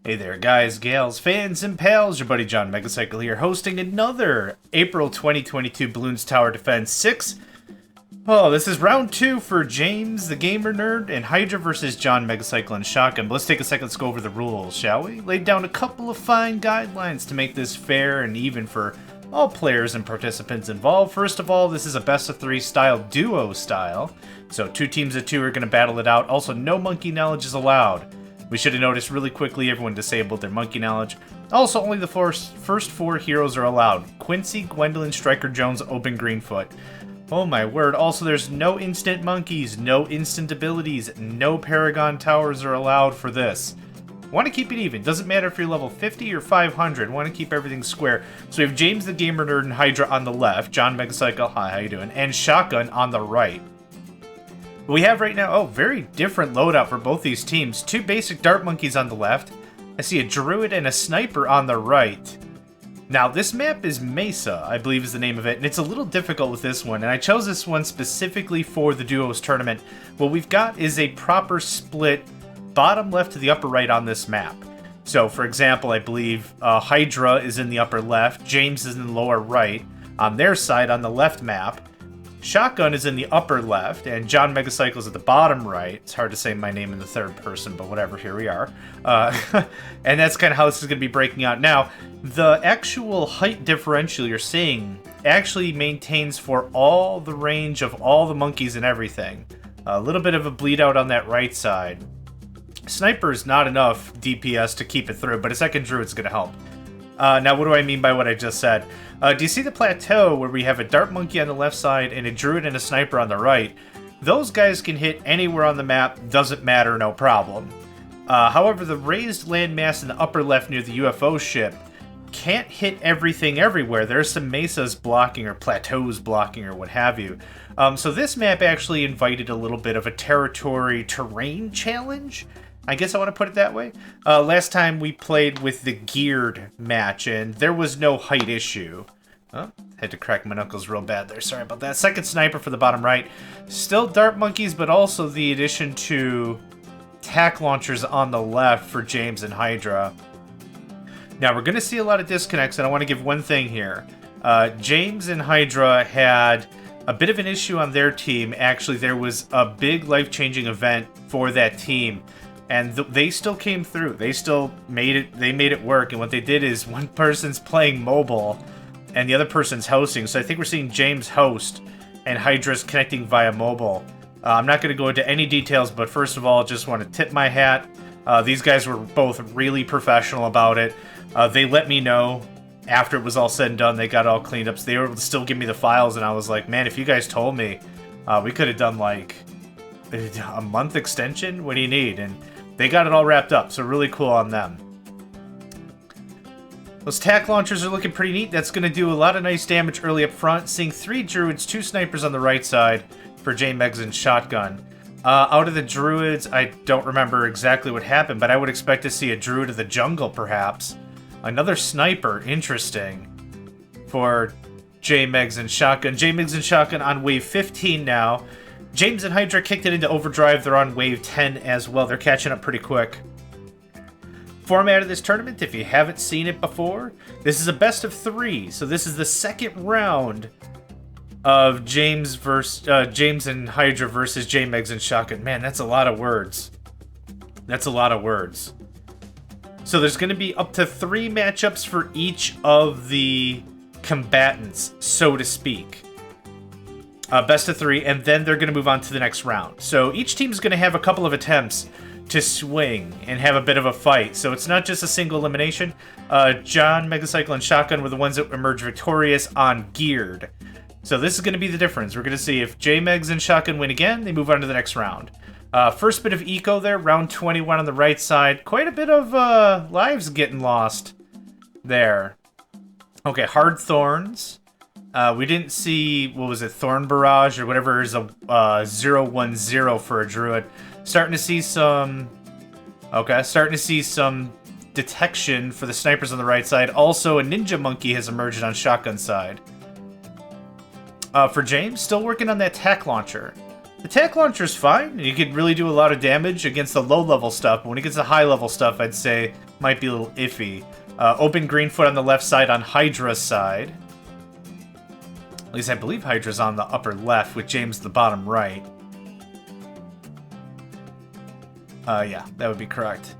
Hey there guys, gals, fans, and pals, your buddy JohnMegacycle here, hosting another April 2022 Bloons Tower Defense 6. Oh, this is round 2 for James, the Gamer Nerd, and Hydra versus JohnMegacycle and Shotgun. But let's take a second to go over the rules, shall we? Laid down a couple of fine guidelines to make this fair and even for all players and participants involved. First of all, this is a best of 3 style, duo style. So 2 teams of 2 are going to battle it out. Also, no monkey knowledge is allowed. We should have noticed really quickly everyone disabled their monkey knowledge. Also, only the first 4 heroes are allowed. Quincy, Gwendolyn, Striker, Jones, Open, Greenfoot. Oh my word. Also, there's no instant monkeys, no instant abilities, no Paragon Towers are allowed for this. Want to keep it even. Doesn't matter if you're level 50 or 500. Want to keep everything square. So we have James the Gamer Nerd and Hydra on the left. JohnMegacycle, hi, how you doing? And Shotgun on the right. We have right now, very different loadout for both these teams. 2 basic dart monkeys on the left. I see a druid and a sniper on the right. Now, this map is Mesa, I believe is the name of it, and it's a little difficult with this one, and I chose this one specifically for the duos tournament. What we've got is a proper split bottom left to the upper right on this map. So, for example, I believe Hydra is in the upper left, James is in the lower right. On their side, on the left map, Shotgun is in the upper left, and JohnMegacycle is at the bottom right. It's hard to say my name in the third person, but whatever, here we are. And that's kind of how this is going to be breaking out. Now, the actual height differential you're seeing actually maintains for all the range of all the monkeys and everything. A little bit of a bleed out on that right side. Sniper is not enough DPS to keep it through, but a second druid's going to help. Now, what do I mean by what I just said? Do you see the plateau where we have a dart monkey on the left side and a druid and a sniper on the right? Those guys can hit anywhere on the map, doesn't matter, no problem. However, the raised landmass in the upper left near the UFO ship can't hit everything everywhere. There's some mesas blocking or plateaus blocking or what have you. So this map actually invited a little bit of a territory terrain challenge. I guess I want to put it that way. Last time we played with the geared match, and there was no height issue. Oh, had to crack my knuckles real bad there. Sorry about that. Second sniper for the bottom right. Still dart monkeys, but also the addition to tack launchers on the left for James and Hydra. Now, we're going to see a lot of disconnects, and I want to give one thing here. James and Hydra had a bit of an issue on their team. Actually, there was a big life-changing event for that team. And they still came through. They still made it. They made it work. And what they did is one person's playing mobile, and the other person's hosting. So I think we're seeing James host, and Hydra's connecting via mobile. I'm not going to go into any details, but first of all, just want to tip my hat. These guys were both really professional about it. They let me know after it was all said and done. They got it all cleaned up. So they were able to still give me the files, and I was like, man, if you guys told me, we could have done like a month extension. What do you need? And they got it all wrapped up, so really cool on them. Those tack launchers are looking pretty neat. That's going to do a lot of nice damage early up front. Seeing 3 druids, 2 snipers on the right side for JMegs and Shotgun. Out of the druids, I don't remember exactly what happened, but I would expect to see a druid of the jungle, perhaps. Another sniper, interesting, for JMegs and Shotgun. JMegs and Shotgun on wave 15 now. James and Hydra kicked it into overdrive. They're on wave 10 as well. They're catching up pretty quick. Format of this tournament, if you haven't seen it before, this is a best of 3. So this is the second round of James and Hydra versus JMegs and Shotgun. Man, that's a lot of words. That's a lot of words. So there's going to be up to 3 matchups for each of the combatants, so to speak. Best of 3, and then they're going to move on to the next round. So each team's going to have a couple of attempts to swing and have a bit of a fight. So it's not just a single elimination. JohnMegacycle and Shotgun were the ones that emerged victorious on geared. So this is going to be the difference. We're going to see if JMegs and Shotgun win again, they move on to the next round. First bit of eco there, round 21 on the right side. Quite a bit of lives getting lost there. Okay, Hard Thorns. We didn't see, what was it, Thorn Barrage or whatever is a 0-1-0 for a druid. Starting to see some detection for the snipers on the right side. Also, a ninja monkey has emerged on Shotgun side. For James, still working on that tack launcher. The tank launcher's fine. You could really do a lot of damage against the low-level stuff, but when it gets to high-level stuff, I'd say might be a little iffy. Open Greenfoot on the left side on Hydra's side. At least I believe Hydra's on the upper left, with James the bottom right. Yeah, that would be correct.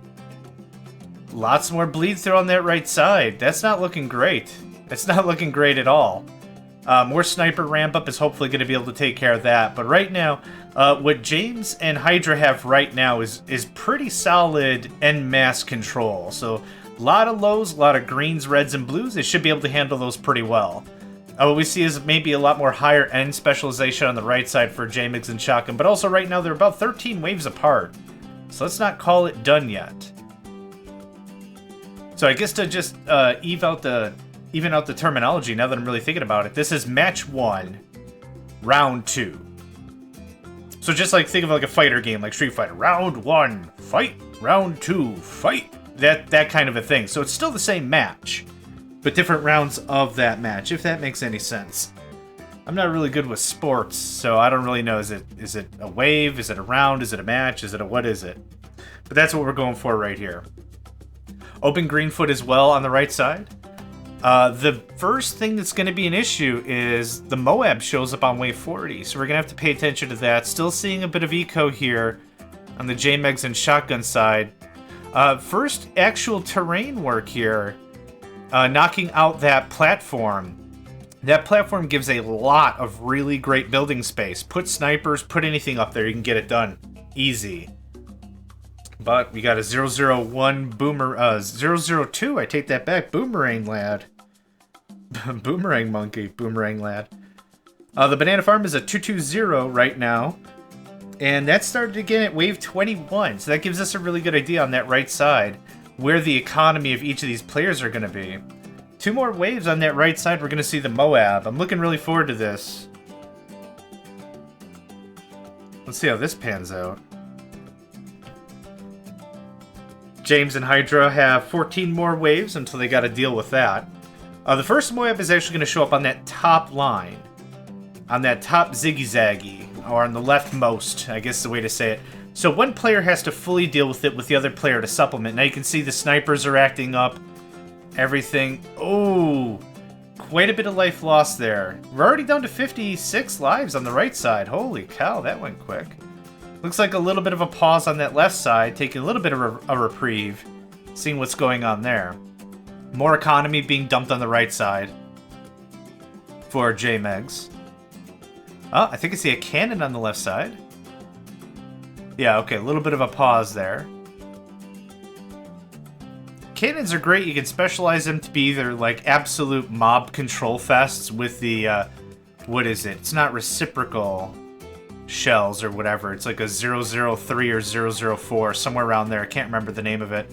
Lots more bleed through on that right side. That's not looking great. It's not looking great at all. More sniper ramp up is hopefully going to be able to take care of that. But right now, what James and Hydra have right now is pretty solid en masse control. So a lot of lows, a lot of greens, reds, and blues. They should be able to handle those pretty well. What we see is maybe a lot more higher end specialization on the right side for JMegs and Shotgun. But also right now, they're about 13 waves apart. So let's not call it done yet. So I guess to just even out the terminology, now that I'm really thinking about it, this is match 1, round 2. So just like think of like a fighter game, like Street Fighter, round 1, fight, round 2, fight. That kind of a thing. So it's still the same match, but different rounds of that match, if that makes any sense. I'm not really good with sports, so I don't really know. Is it a wave? Is it a round? Is it a match? Is it a what is it? But that's what we're going for right here. Open Greenfoot as well on the right side. The first thing that's going to be an issue is the Moab shows up on wave 40, so we're going to have to pay attention to that. Still seeing a bit of eco here on the JMegs and Shotgun side. First actual terrain work here, knocking out that platform. That platform gives a lot of really great building space. Put snipers, put anything up there, you can get it done. Easy. But we got a 001 boomer, 002, I take that back, boomerang lad. Boomerang monkey, boomerang lad. The banana farm is a 220 right now. And that started again at wave 21, so that gives us a really good idea on that right side where the economy of each of these players are going to be. 2 more waves on that right side, we're going to see the Moab. I'm looking really forward to this. Let's see how this pans out. James and Hydra have 14 more waves until they got to deal with that. The first Moab is actually going to show up on that top line. On that top ziggy-zaggy, or on the leftmost, I guess is the way to say it. So one player has to fully deal with it with the other player to supplement. Now you can see the snipers are acting up. Everything. Oh, quite a bit of life lost there. We're already down to 56 lives on the right side. Holy cow, that went quick. Looks like a little bit of a pause on that left side, taking a little bit of a reprieve, seeing what's going on there. More economy being dumped on the right side for JMegs. Oh, I think I see a cannon on the left side. Yeah, okay, a little bit of a pause there. Cannons are great. You can specialize them to be either like absolute mob control fests with the, what is it? It's not reciprocal shells or whatever. It's like a 003 or 004, somewhere around there. I can't remember the name of it.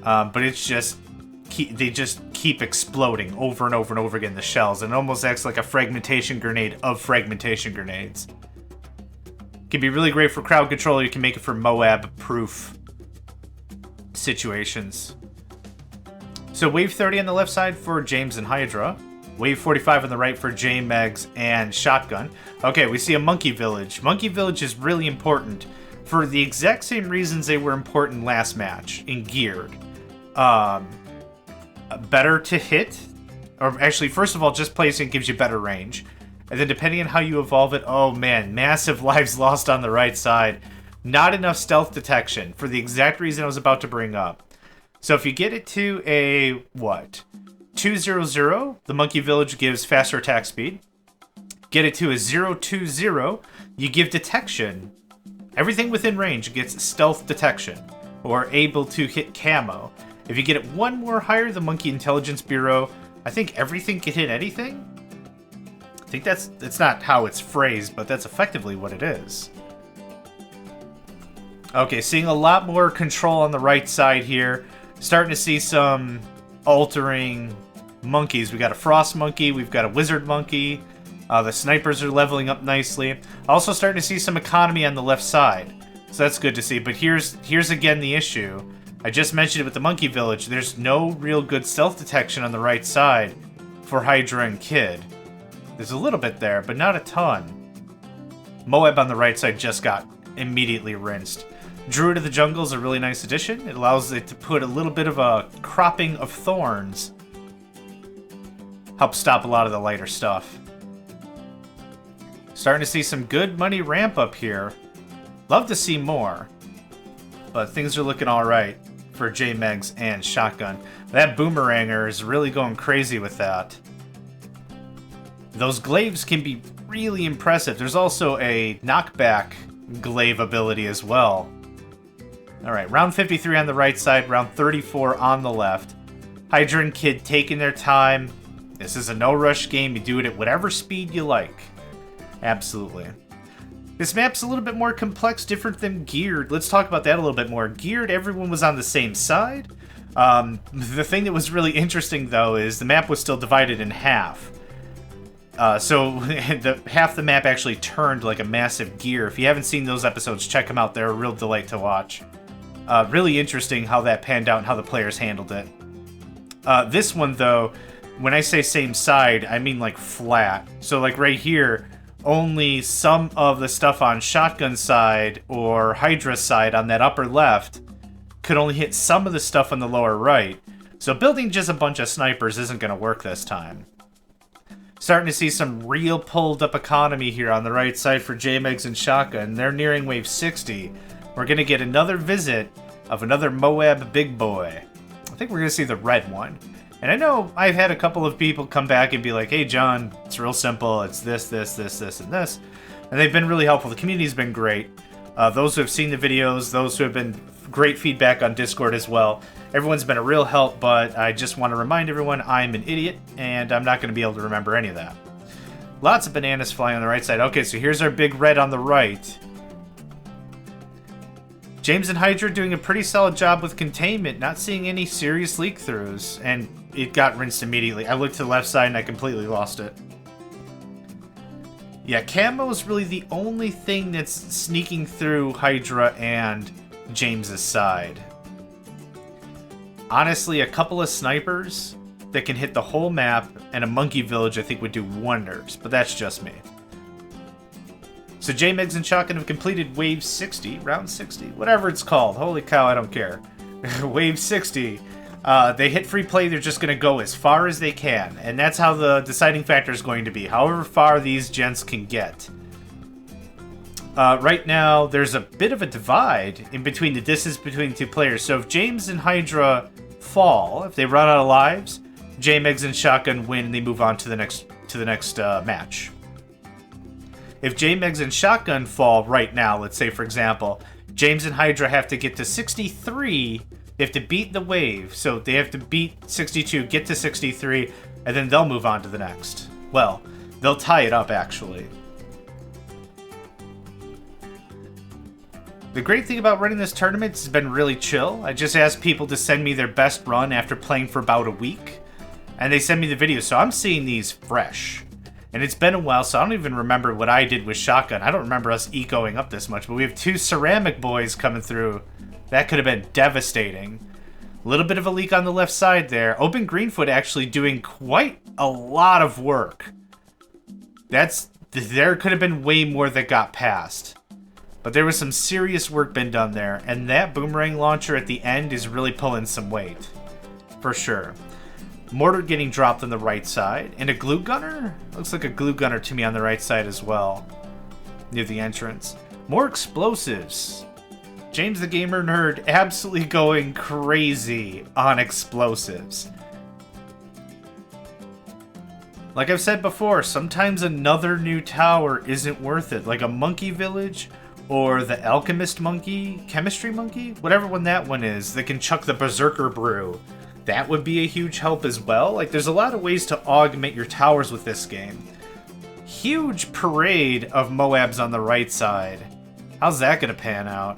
But it's just, they just keep exploding over and over and over again, the shells. And it almost acts like a fragmentation grenade of fragmentation grenades. Can be really great for crowd control. You can make it for Moab-proof situations. So wave 30 on the left side for James and Hydra. Wave 45 on the right for JMegs and Shotgun. Okay, we see a Monkey Village. Monkey Village is really important for the exact same reasons they were important last match in Geared. Better to hit, or actually, first of all, just placing gives you better range. And then depending on how you evolve it, oh man, massive lives lost on the right side. Not enough stealth detection for the exact reason I was about to bring up. So if you get it to a, what, 200, the Monkey Village gives faster attack speed. Get it to a 020, you give detection. Everything within range gets stealth detection, or able to hit camo. If you get it one more higher, the Monkey Intelligence Bureau, I think everything can hit anything. I think that's not how it's phrased, but that's effectively what it is. Okay, seeing a lot more control on the right side here. Starting to see some altering monkeys. We got a frost monkey, we've got a wizard monkey. The snipers are leveling up nicely. Also starting to see some economy on the left side. So that's good to see. But here's again the issue. I just mentioned it with the Monkey Village. There's no real good stealth detection on the right side for Hydra and Kid. There's a little bit there, but not a ton. Moab on the right side just got immediately rinsed. Druid of the Jungle is a really nice addition. It allows it to put a little bit of a cropping of thorns. Help stop a lot of the lighter stuff. Starting to see some good money ramp up here. Love to see more. But things are looking alright for JMegs and Shotgun. That Boomeranger is really going crazy with that. Those glaives can be really impressive. There's also a knockback glaive ability as well. Alright, round 53 on the right side, round 34 on the left. Hydra and Kid taking their time. This is a no-rush game. You do it at whatever speed you like. Absolutely. This map's a little bit more complex, different than Geared. Let's talk about that a little bit more. Geared, everyone was on the same side. The thing that was really interesting, though, is the map was still divided in half. So half the map actually turned like a massive gear. If you haven't seen those episodes, check them out. They're a real delight to watch. Really interesting how that panned out and how the players handled it. This one, though, when I say same side, I mean like flat. So like right here, only some of the stuff on Shotgun side or Hydra side on that upper left could only hit some of the stuff on the lower right. So building just a bunch of snipers isn't going to work this time. Starting to see some real pulled up economy here on the right side for JMegs and Shotgun. They're nearing wave 60. We're going to get another visit of another Moab big boy. I think we're going to see the red one. And I know I've had a couple of people come back and be like, hey, John, it's real simple. It's this, this, this, this, and this. And they've been really helpful. The community's been great. Those who have seen the videos, those who have been great feedback on Discord as well. Everyone's been a real help, but I just want to remind everyone I'm an idiot, and I'm not going to be able to remember any of that. Lots of bananas flying on the right side. Okay, so here's our big red on the right. James and Hydra doing a pretty solid job with containment, not seeing any serious leak-throughs, and it got rinsed immediately. I looked to the left side and I completely lost it. Yeah, camo is really the only thing that's sneaking through Hydra and James's side. Honestly, a couple of snipers that can hit the whole map and a monkey village I think would do wonders, but that's just me. So JMegs and Shotgun have completed wave 60, round 60, whatever it's called. Holy cow, I don't care. Wave 60. They hit free play, they're just going to go as far as they can. And that's how the deciding factor is going to be. However far these gents can get. Right now, there's a bit of a divide in between the distance between the two players. So if James and Hydra fall, if they run out of lives, JMegs and Shotgun win and they move on to the next match. If JMegs and Shotgun fall right now, let's say for example, James and Hydra have to get to 63. They have to beat the wave, so they have to beat 62, get to 63, and then they'll move on to the next. Well, they'll tie it up, actually. The great thing about running this tournament has been really chill. I just asked people to send me their best run after playing for about a week, and they send me the videos, so I'm seeing these fresh. And it's been a while, so I don't even remember what I did with Shotgun. I don't remember us ecoing up this much, but we have two ceramic boys coming through. That could have been devastating. A little bit of a leak on the left side there. Open Greenfoot actually doing quite a lot of work. There could have been way more that got past. But there was some serious work been done there. And that boomerang launcher at the end is really pulling some weight. For sure. Mortar getting dropped on the right side. And a glue gunner? Looks like a glue gunner to me on the right side as well. Near the entrance. More explosives. James the Gamer Nerd absolutely going crazy on explosives. Like I've said before, sometimes another new tower isn't worth it. Like a monkey village or the alchemist monkey, chemistry monkey, whatever one that one is, that can chuck the berserker brew. That would be a huge help as well. Like there's a lot of ways to augment your towers with this game. Huge parade of Moabs on the right side. How's that gonna pan out?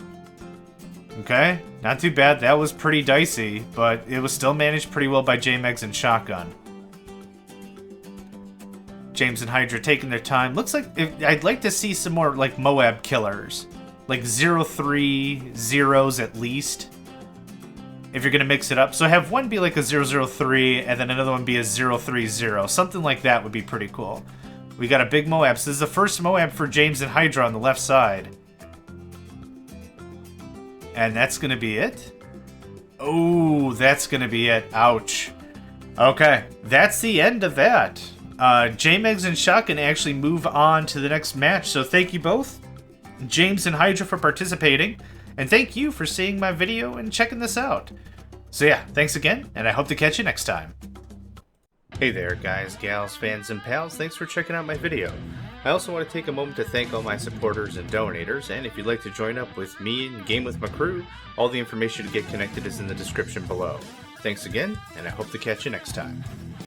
Okay, not too bad. That was pretty dicey, but it was still managed pretty well by JMegs and Shotgun. James and Hydra taking their time. Looks like I'd like to see some more like Moab killers. Like 0-3 zeros at least. If you're going to mix it up. So have one be like a 0-0-3 and then another one be a 0-3-0. Something like that would be pretty cool. We got a big Moab. So this is the first Moab for James and Hydra on the left side. And that's going to be it. Oh, that's going to be it. Ouch. Okay, that's the end of that. JMegs and Shotgun actually move on to the next match. So thank you both, James and Hydra, for participating. And thank you for seeing my video and checking this out. So yeah, thanks again, and I hope to catch you next time. Hey there, guys, gals, fans, and pals. Thanks for checking out my video. I also want to take a moment to thank all my supporters and donators, and if you'd like to join up with me and game with my crew, all the information to get connected is in the description below. Thanks again, and I hope to catch you next time.